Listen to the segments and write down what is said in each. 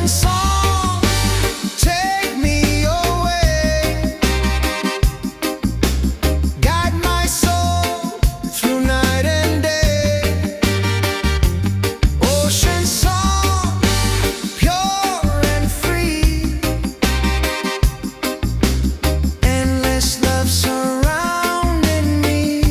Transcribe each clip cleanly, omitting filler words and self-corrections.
song, take me away, guide my soul through night and day. Ocean song, pure and free, endless love surrounding me.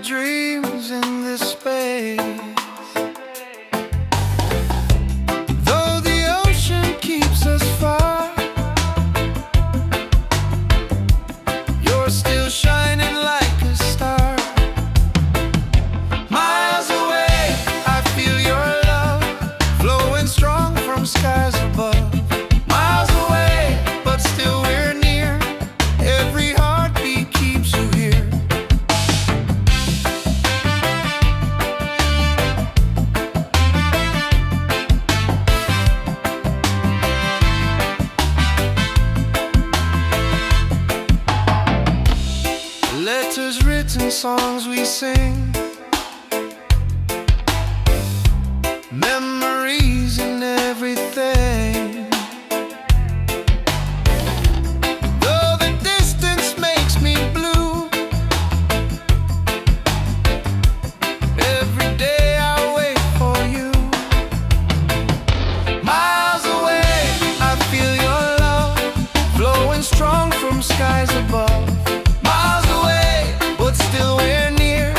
dreams in this space. Though the ocean keeps us far, you're still shining like a star. Miles away, I feel your love flowing strong from skies above. Miles away, but still we're near. Every heartbeat keeps you here. Letters written, songs we sing, memories and everything. Though the distance makes me blue, every day I wait for you. Miles away, I feel your love flowing strong from skies above. Miles away, but still we're near.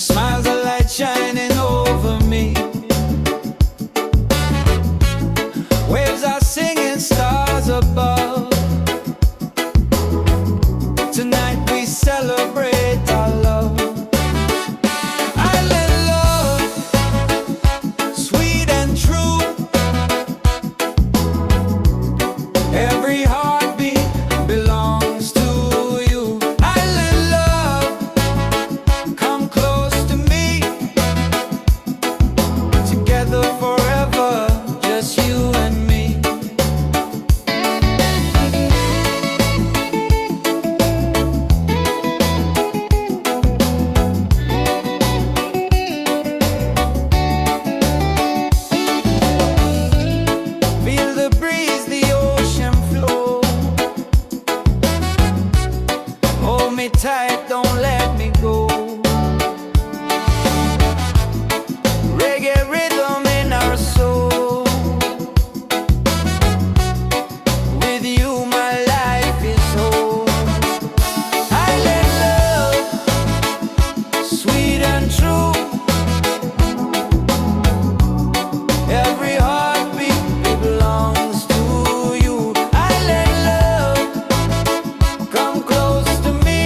Your smile's a light shining over me. Waves are singing, stars above. Tonight we celebrate our love. Island love, sweet and true. Every heartbeat belongs to you. Island love, come close to me. Together forever, just you and me. Feel the breeze, the ocean flow. Hold me tight, don't let me go. Reggae rhythm in our soul. With you my life is whole. Island love, sweet and true. Every heartbeat belongs to you. Island love, come close to me.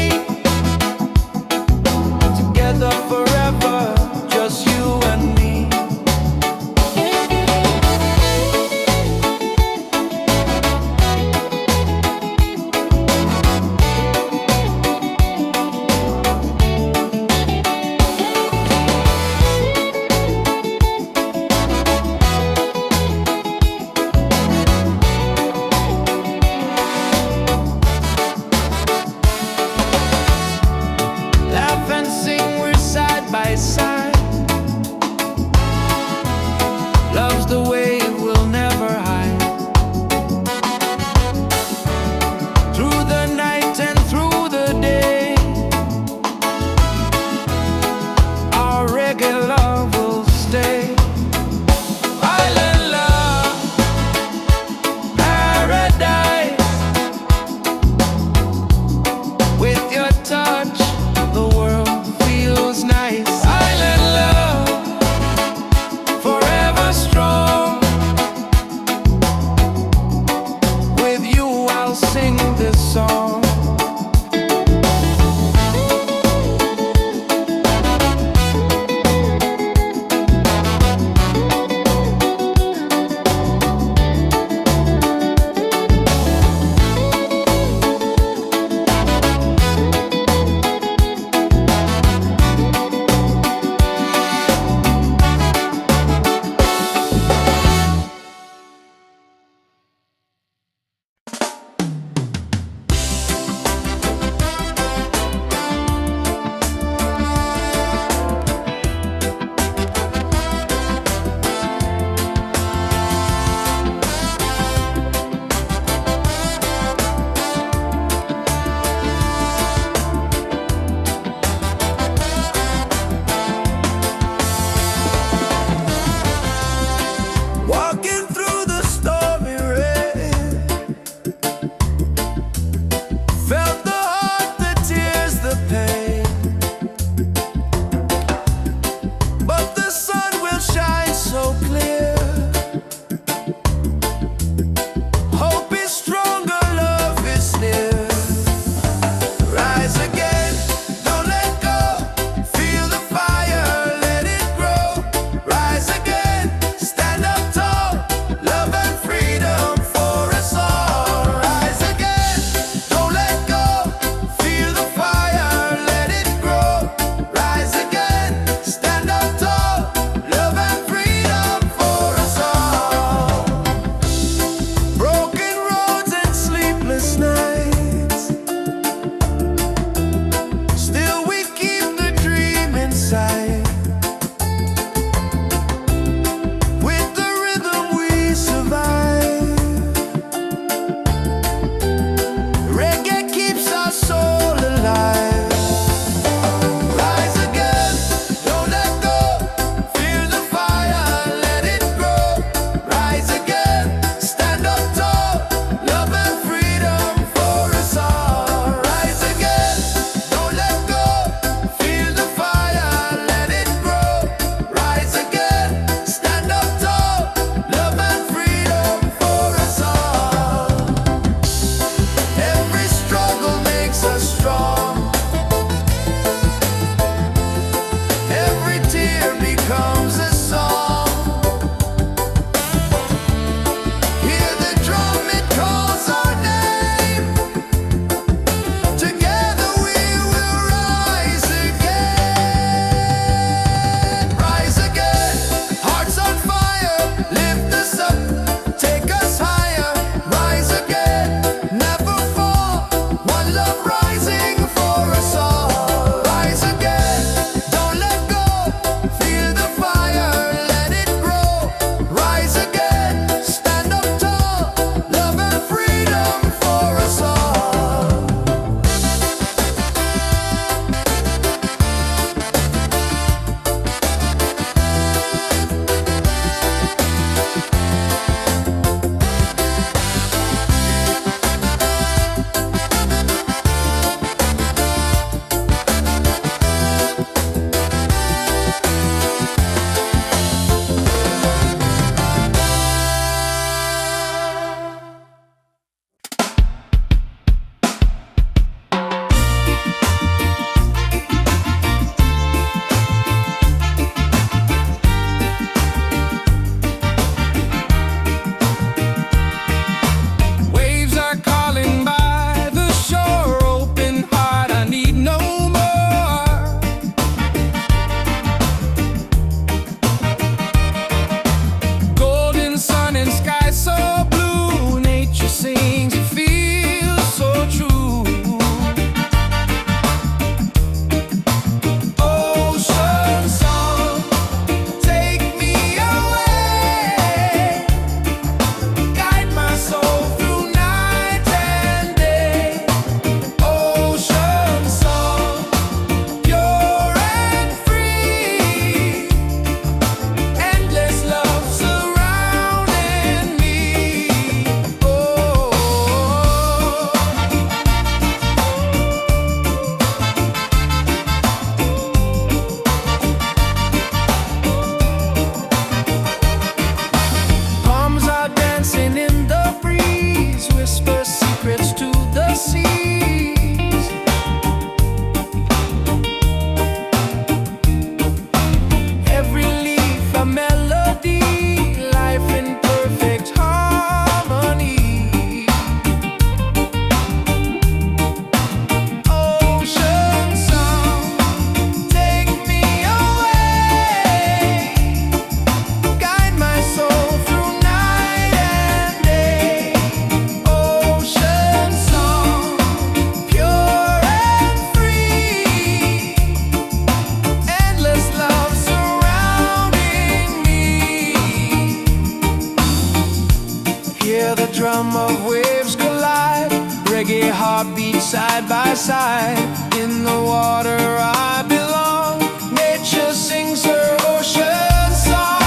side by side. In the water I belong. Nature sings her ocean song.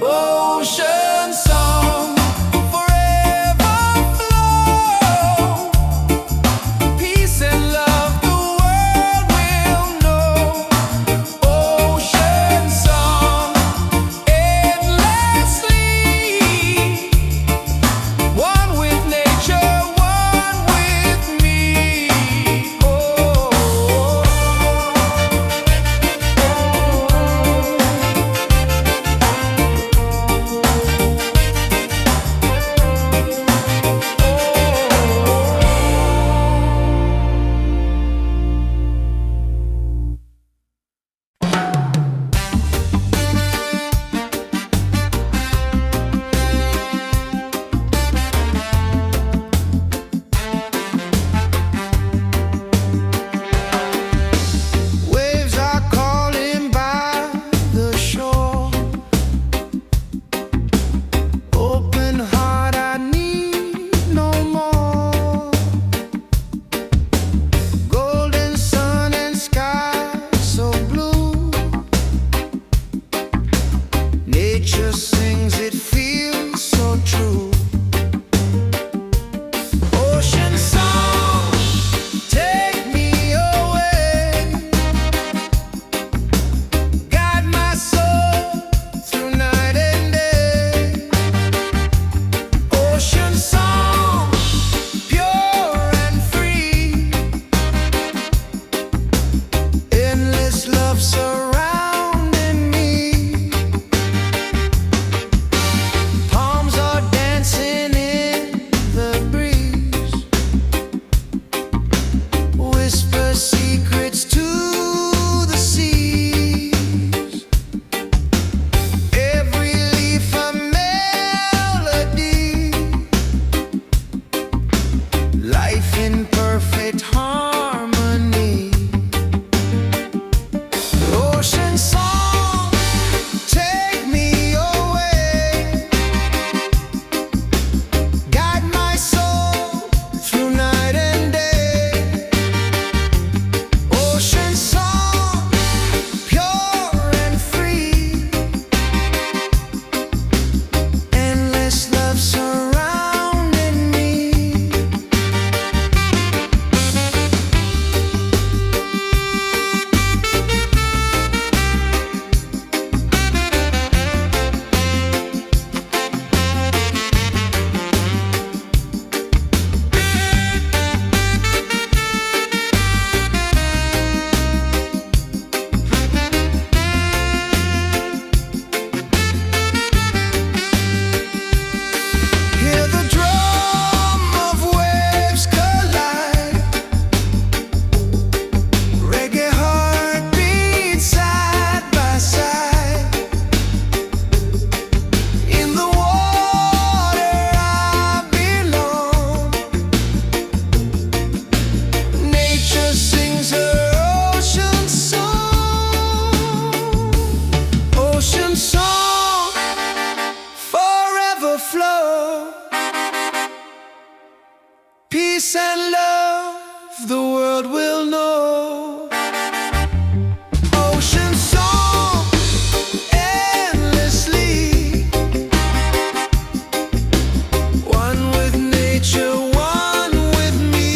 Ocean song, forever flow. Peace and love the world will know. Ocean song, endlessly. One with nature, one with me. Waves are calling by the shore. Open heart, I need no more. Golden sun and sky so blue. Nature sings, it feels so true. Ocean song, take me away. Guide my soul through night and day. Ocean song, pure and free. Endless love surrounding me. Palms are dancing in the breeze. Whisper secrets to the seas. Every leaf a melody. Life in perfect harmony. Ocean song, take me away. Guide my soul through night and day. Ocean song, pure and free. Endless love surrounding me. Hear the drum of waves collide. Reggae heartbeats side by side. In the water I belong. Nature sings her ocean song. Ocean song, forever flow. Peace and love the world will know. Ocean song, endlessly. One with nature, one with me.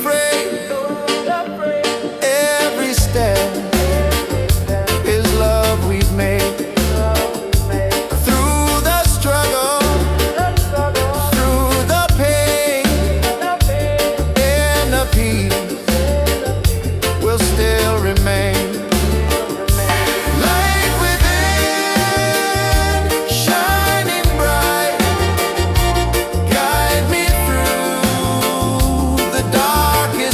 afraid. Every step is love we've made. Through the struggle, through the pain, and the peace will still remain. Light within, shining bright, guide me through the darkest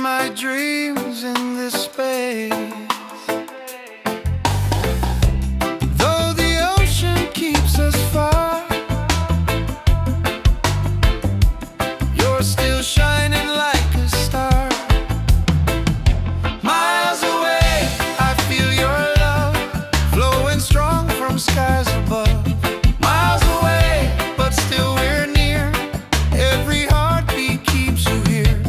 my dreams in this space. Though the ocean keeps us far, you're still shining like a star. Miles away, I feel your love flowing strong from skies above. Miles away, but still we're near. Every heartbeat keeps you here.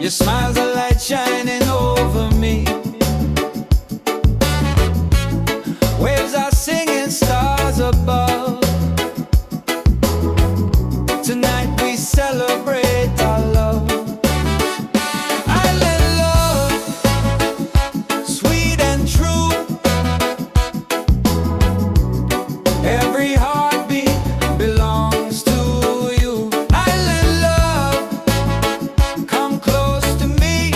Your smile's a light shining over me. Waves are singing, stars above. Tonight we celebrate our love. Island love, sweet and true. Every heartbeat belongs to you. Island love, come close to me.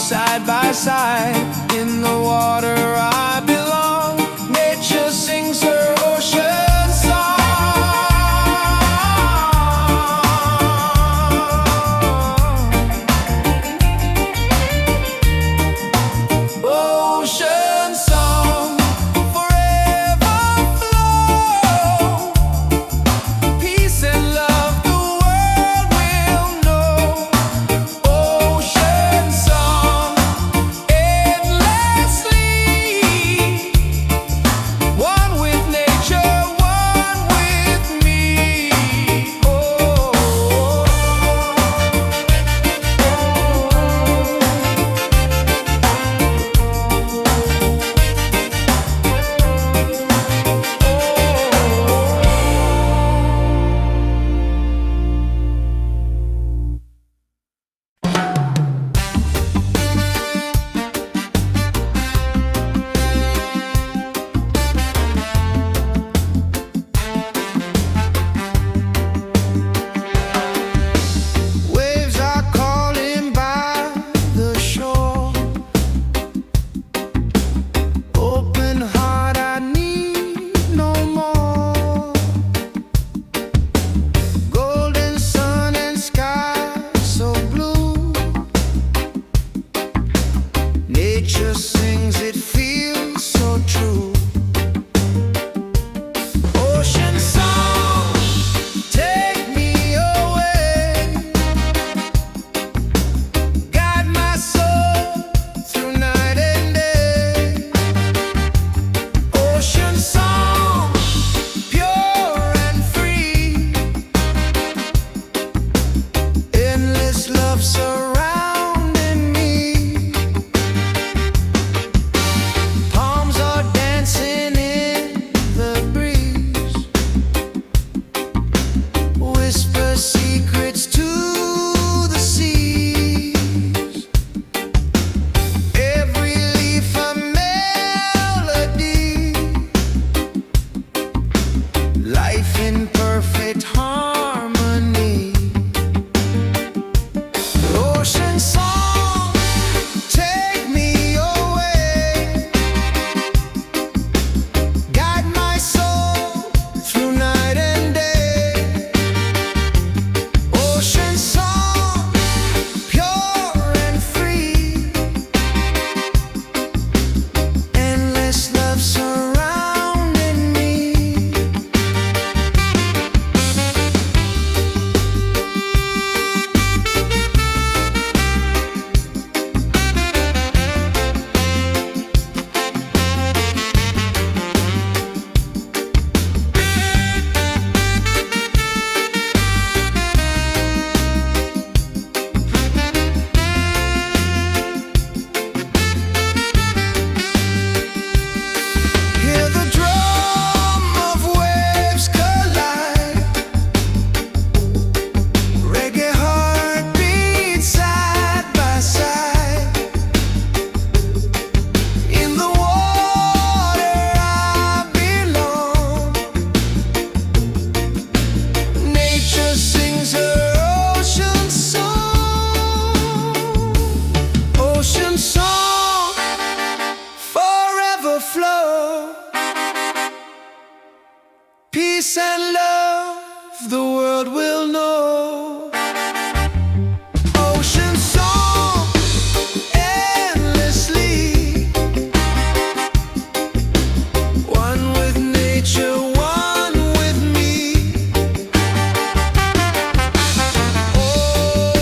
side by side. In the water I belong. Nature sings her ocean song. Ocean song, forever flow. Peace and love the world will know. Ocean song, endlessly. One with nature, one with me. Oh. Waves are calling by the shore. Open heart, I need no more. Golden sun and sky so blue. Nature sings, it feels so true. Ocean song, take me away. Guide my soul through night and day. Ocean song, pure and free. Endless love surrounding me. Palms are dancing in the breeze. Whisper secrets to the seas. Every leaf a melody. Life in perfect harmony. Ocean song, take me away. Guide my soul through night and day. Ocean song, pure and free. Endless love surrounding me. Hear the drum of waves collide. Reggae heartbeats side by side. In the water I belong. Nature sings her ocean song. Ocean song, forever flow. Peace and love the world will know. Ocean song, endlessly. One with nature, one with me. Oh.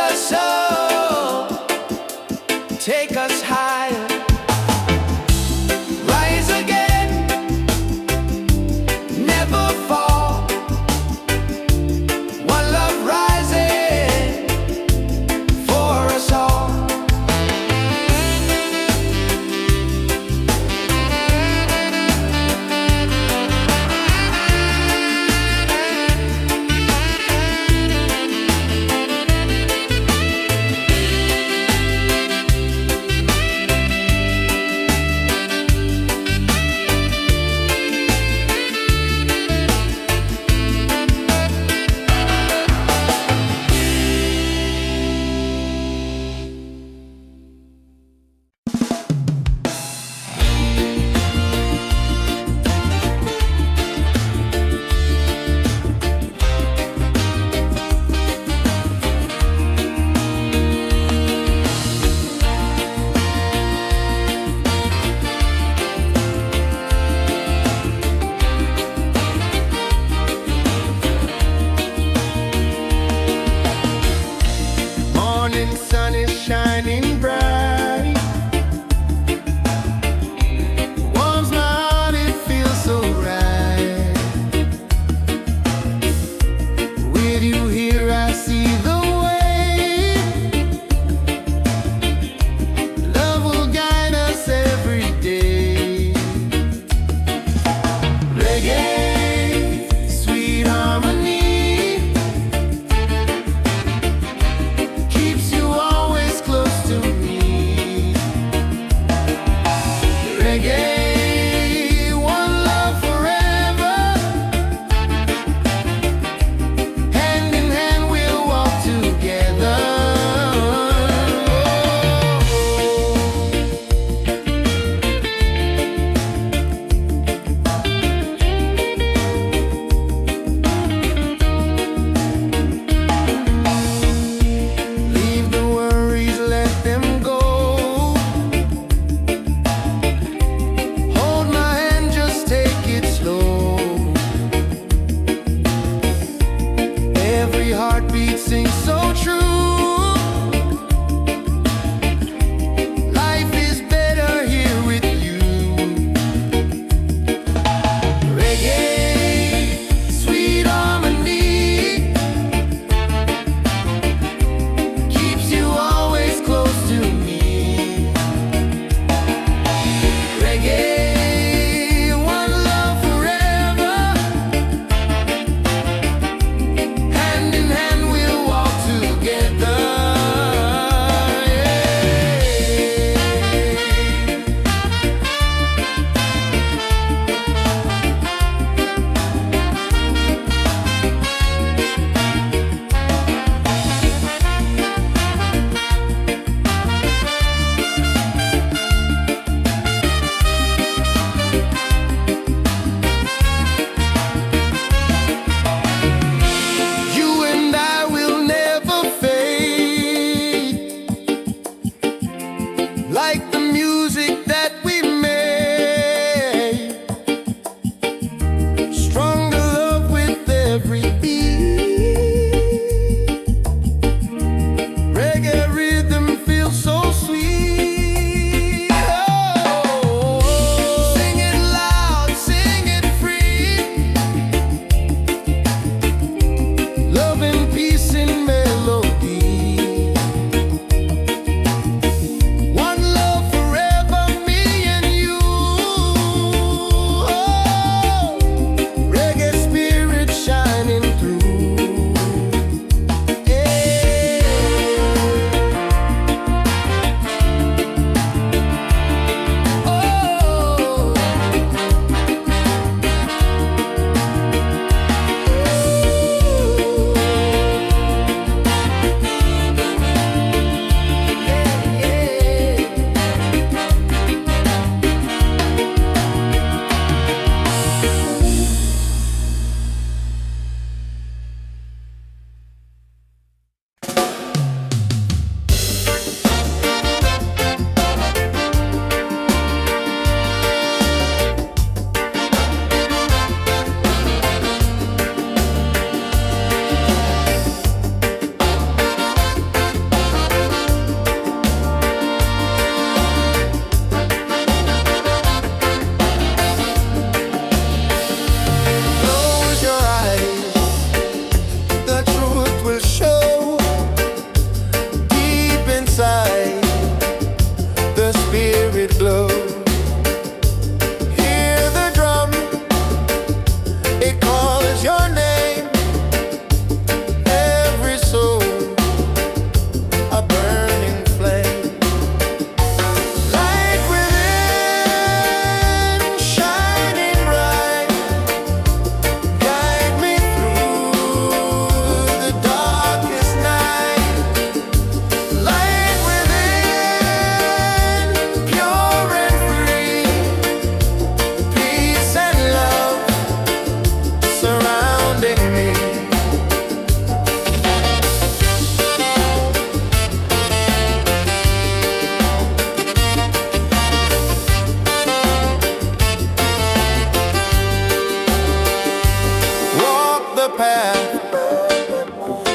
us so, take us higher, rise again, never fall. One love rising for us all.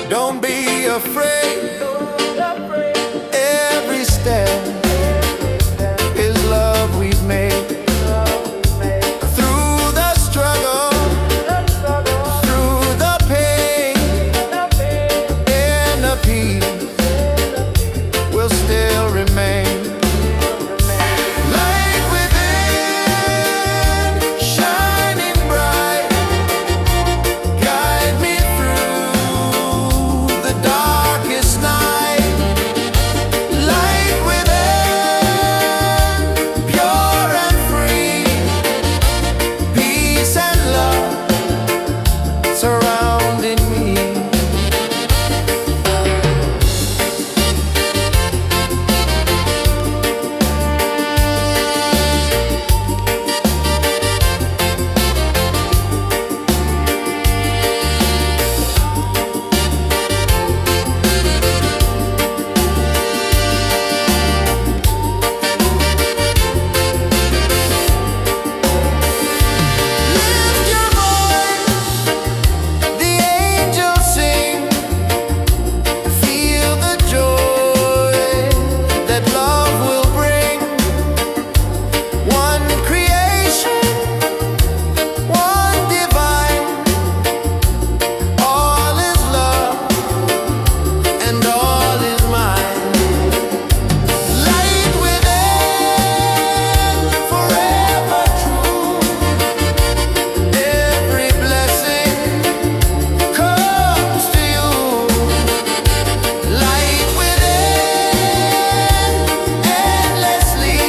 Don't be afraid. Every step is love we've made. Through the struggle, through the pain, and the peace will still remain. Light within, shining bright, guide me through the darkest night. Light within, pure and free, peace and love surrounding me. Lift your voice, the angels sing. Feel the joy that love will bring. One creation, one divine. All is love and all is mine. Light within, forever true. Every blessing comes to you. Light within, endlessly.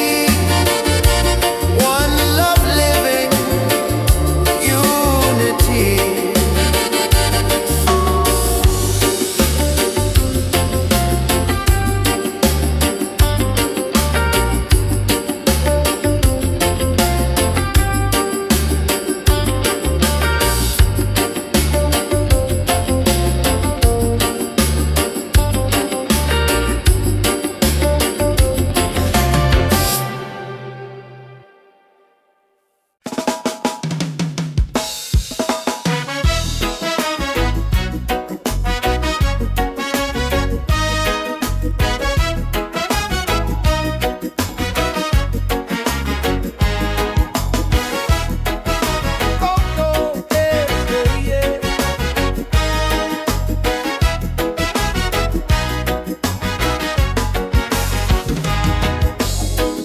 One love living, unity.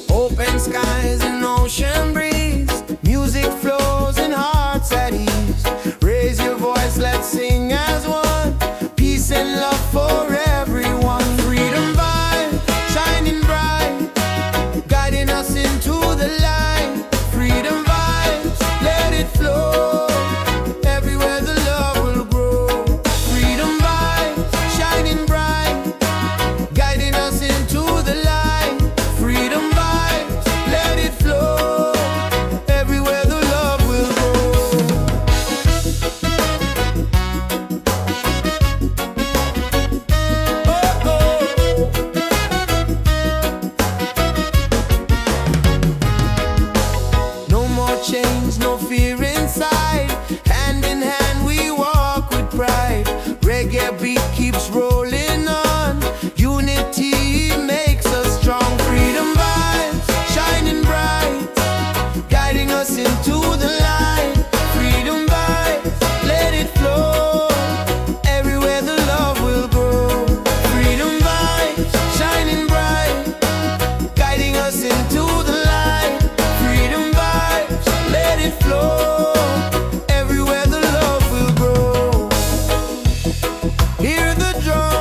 Open skies and ocean breeze, music flows in hearts at ease. Raise your voice, let's sing as one. Peace and love for everyone. Freedom vibe, shining bright, guiding us into the light. Freedom vibes, let it flow. Everywhere the love will grow. Freedom vibes, shining bright, guiding us into the light. Freedom vibes, let it flow. Everywhere the love will grow. Oh, oh. No more chains, no fear inside. Hand in hand we walk with pride. Reggae beat keeps rolling on. Unity makes us strong. Freedom vibes, shining bright, guiding us into the light. Freedom vibes, let it flow. Everywhere the love will grow. Freedom vibes, shining bright, guiding us into the light. Freedom vibes, let it flow. Everywhere the love will grow. Hear the drum.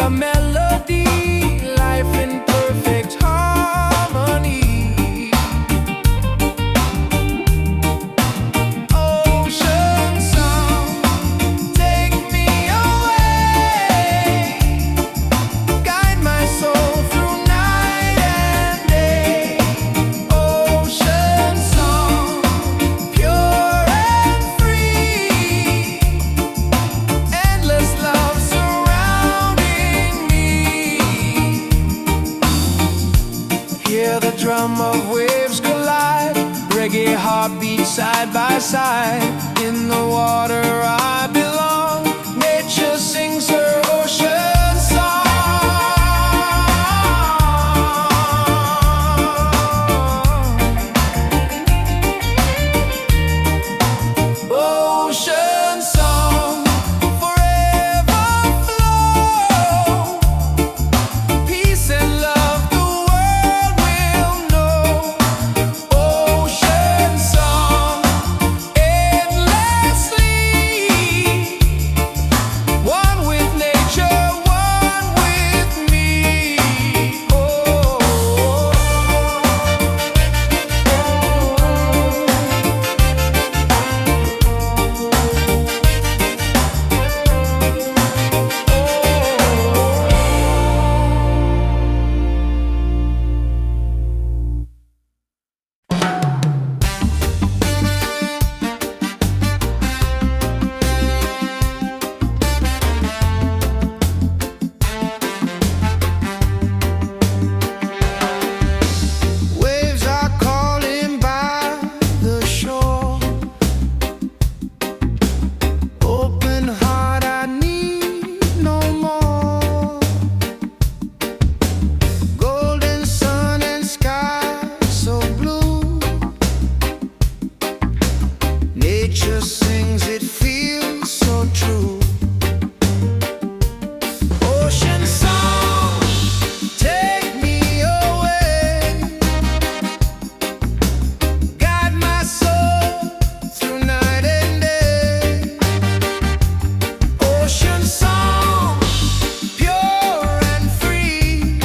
a melody, life in perfect harmony. Ocean song, take me away, guide my soul through night and day. Ocean song, pure and free, endless love surrounding me. Hear the drum of waves collide, reggae heartbeat side by side. In the water I belong, nature sings her ocean song. Ocean song, forever flow, peace and love the world will know. Ocean song, endlessly, one with nature, one with me. Oh. Waves are calling by the shore. Open heart, I need no more. Golden sun and sky so blue. Nature sings, it feels so true. Ocean song, take me away, guide my soul through night and day. Ocean song, pure and free,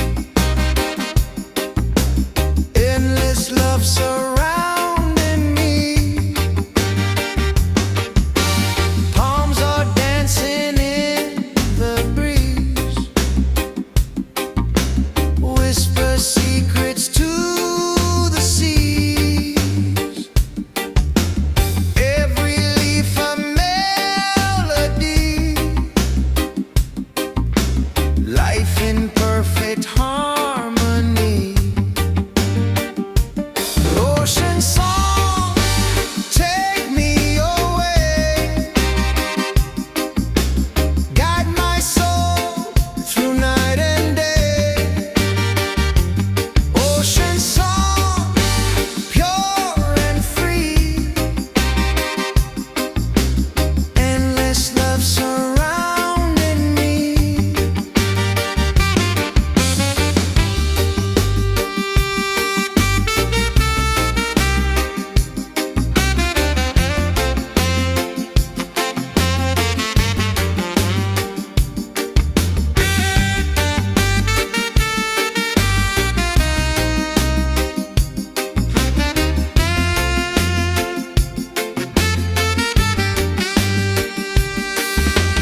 endless love surrounding me. Palms are dancing in the breeze, whisper secrets to the seas. Every leaf a melody, life in perfect harmony. Ocean song, take me away, guide my soul through night and day. Ocean song, pure and free, endless love surrounding me.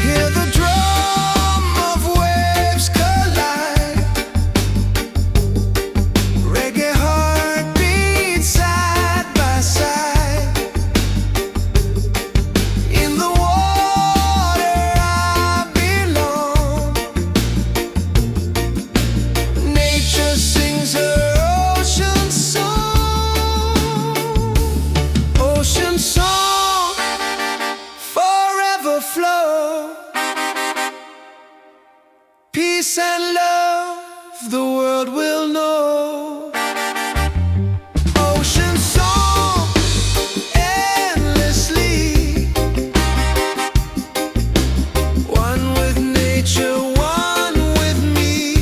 Hear the drum of waves collide, reggae heartbeat side by side. In the water I belong, nature sings her ocean song. Ocean song, forever flow, peace and love the world will know. Ocean song, endlessly, one with nature, one with me.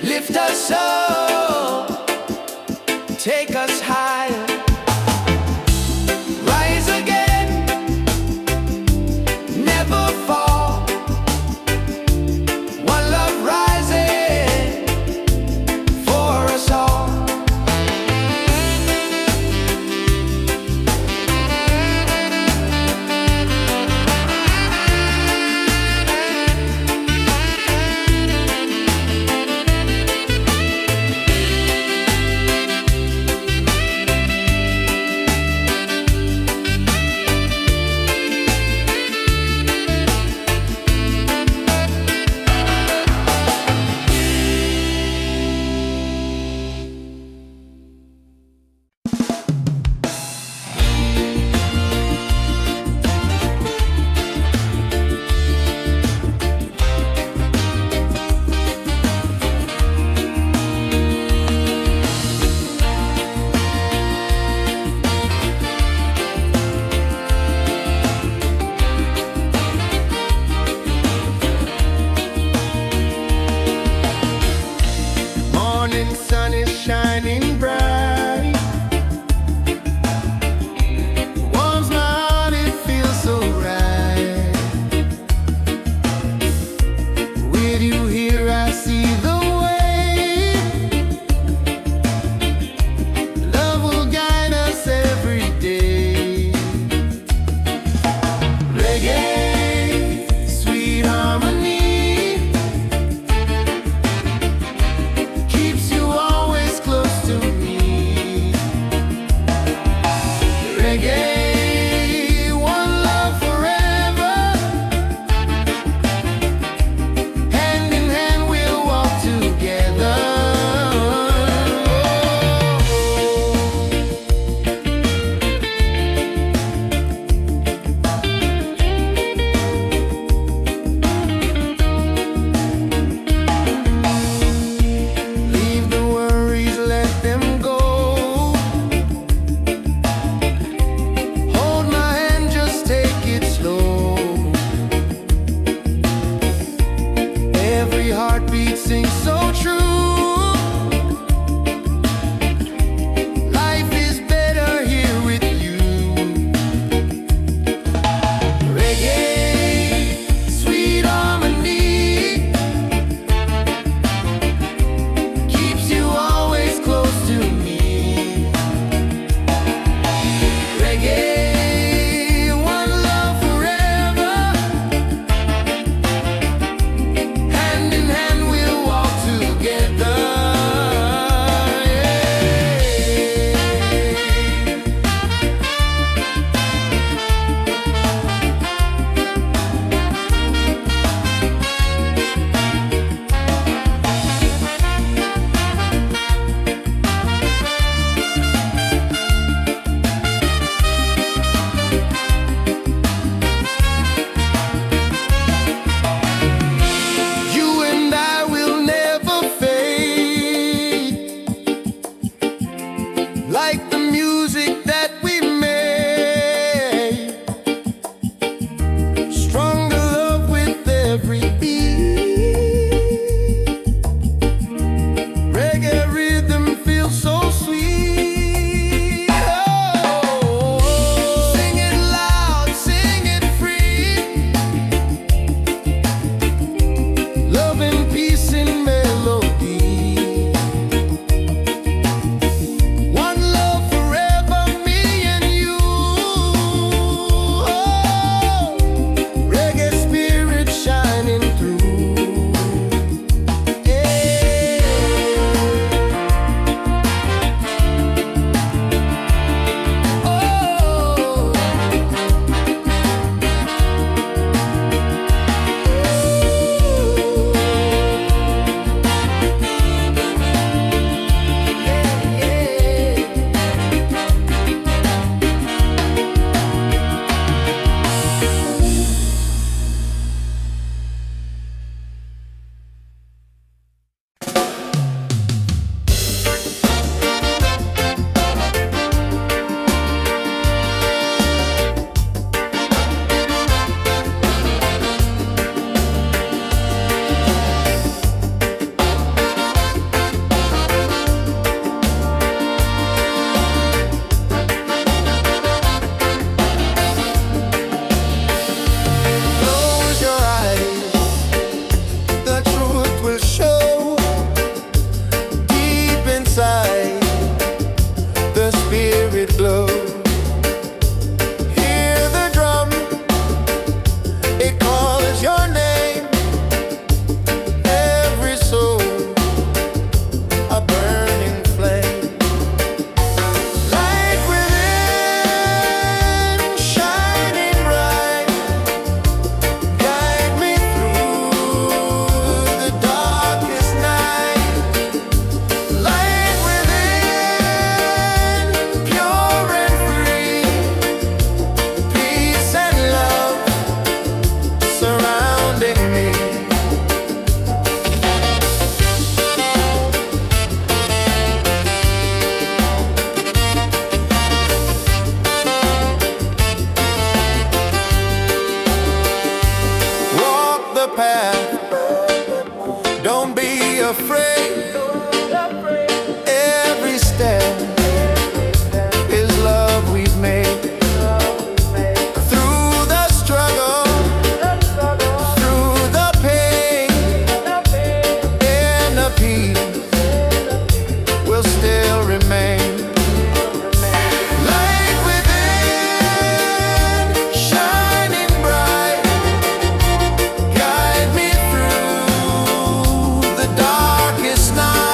Lift us up, take us higher. Rise again, never fall. One love rising for us all. Morning sun is shining bright, warms my heart, it feels so right. With you here I see the way. Love will guide us every day. Reggae, sweet harmony, keeps you always close to me. be afraid. Every step is love we've made. Through the struggle, through the pain, and the peace will still remain. Light within, shining bright, guide me through the darkest night.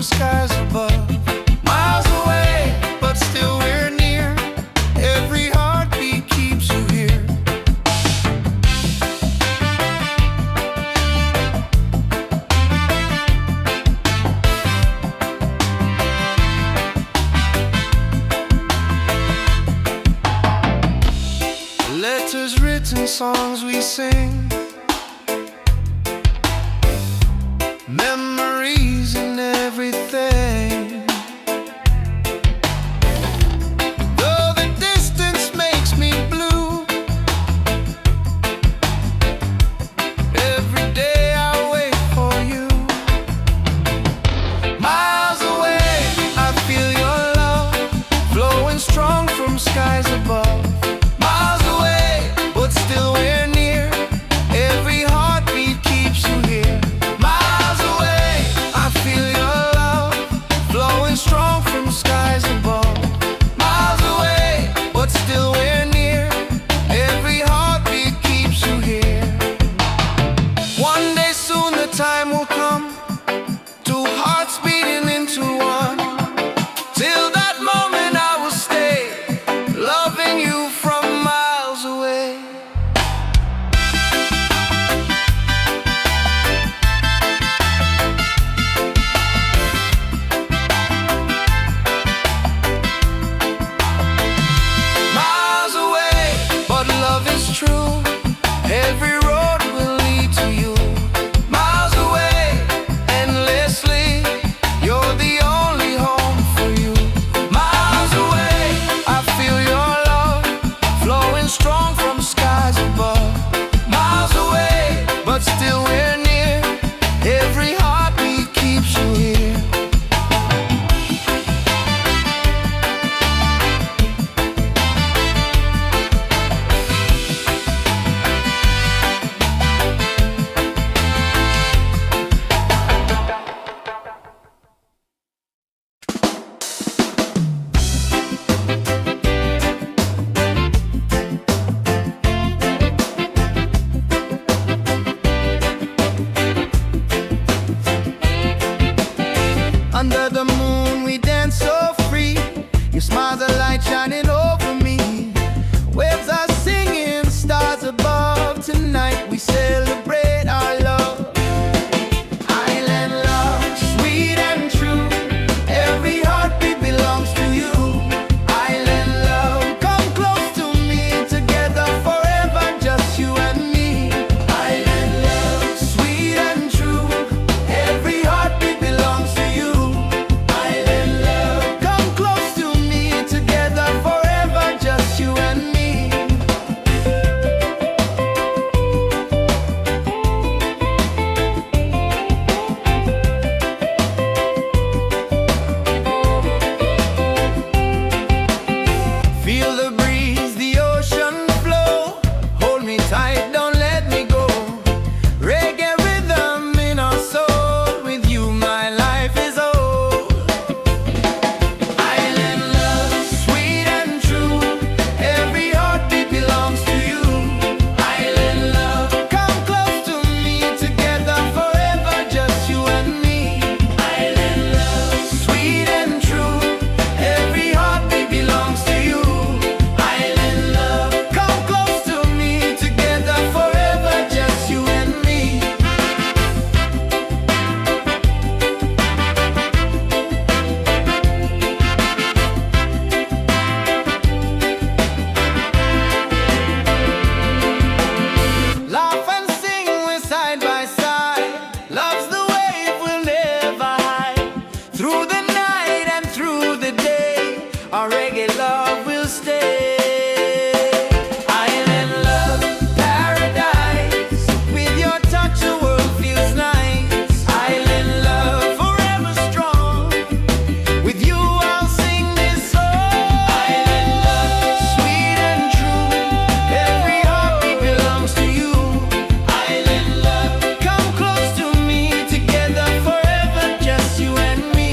skies above. Miles away, but still we're near. Every heartbeat keeps you here. Letters written, songs we sing, memories and everything. Though the distance makes me blue, every day I wait for you. Miles away, I feel your love flowing strong from skies above. Miles away, but still we're near. Every heartbeat keeps you here. Miles away, I feel your love flowing strong from skies above. Miles away, but still we're near. Every heartbeat keeps you here. One day soon the time will come, two hearts beating into one. Till that moment I will stay, loving you from miles away. Miles away, but love is true. Every road will lead to you. Miles away, endlessly, you're the only home for you. Miles away, I feel your love flowing strong from skies above. Miles away, but still we're near. Every heartbeat keeps you here. Under the moon we dance so free. Your smile's a light shining over me. Waves are singing, stars above. Tonight we celebrate our love. Island love, sweet and true. Every heartbeat belongs to you. Island love, come close to me. Together forever, just you and me. Island love, sweet and true. Every heartbeat belongs to you. Island love, come close to me. Together forever, just you and me. Feel the breeze, the ocean flow. Hold me tight, don't let me go. Reggae rhythm in our soul. With you my life is whole. Island love, sweet and true. Every heartbeat belongs to you. Island love, come close to me. Together forever, just you and me. Island love, sweet and true. Every heartbeat belongs to you. Island love, come close to me. Together forever, just you and me. Laugh and sing, we're side by side. Love's the wave we'll never hide. Through the night and through the day, our reggae love will stay. Island love, paradise. With your touch the world feels nice. Island love, forever strong. With you I'll sing this song. Island love, sweet and true. Every heartbeat belongs to you. Island love, come close to me. Together forever, just you and me.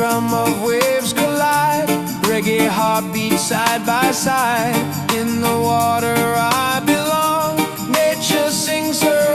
drum of waves collide. Reggae heartbeats side by side. In the water I belong. Nature sings her